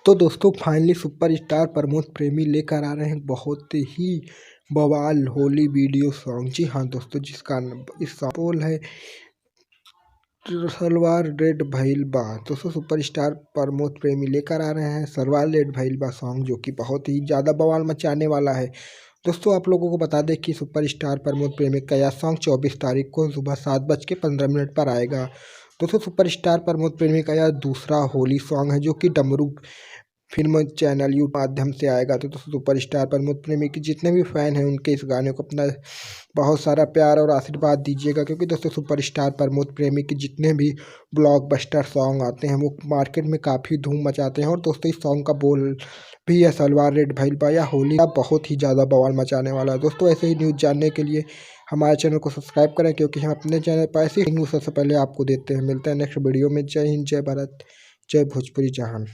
तो दोस्तों finally superstar Pramod प्रेमी लेकर आ रहे हैं बहुत ही बवाल होली वीडियो सॉन्ग। जी हाँ दोस्तों, जिसका इस बोल है सलवार रेड भइल बा। दोस्तों सुपरस्टार प्रमोद प्रेमी लेकर आ रहे हैं सलवार रेड भइल बा सॉन्ग, जो कि बहुत ही ज़्यादा बवाल मचाने वाला है। दोस्तों आप लोगों को बता दें कि सुपरस्टार प्रमोद प्रेमी का यह सॉन्ग 24 तारीख को सुबह 7:15 पर आएगा। दोस्तों सुपरस्टार प्रमोद प्रेमी का यह दूसरा होली सॉन्ग है, जो कि डमरू फिल्म चैनल यू माध्यम से आएगा। तो दोस्तों सुपरस्टार प्रमोद प्रेमी के जितने भी फैन हैं उनके इस गाने को अपना बहुत सारा प्यार और आशीर्वाद दीजिएगा, क्योंकि दोस्तों सुपरस्टार प्रमोद प्रेमी के जितने भी ब्लॉकबस्टर सॉन्ग आते हैं वो मार्केट में काफ़ी धूम मचाते हैं। और दोस्तों इस सॉन्ग का बोल भी है सलवार रेड भइल बा या होली का बहुत ही ज़्यादा बवाल मचाने वाला है। दोस्तों ऐसे ही न्यूज़ जानने के लिए हमारे चैनल को सब्सक्राइब करें, क्योंकि हम अपने चैनल पर ऐसी न्यूज़ सबसे पहले आपको देते हैं। मिलते हैं नेक्स्ट वीडियो में। जय हिंद, जय भारत, जय भोजपुरी जहान।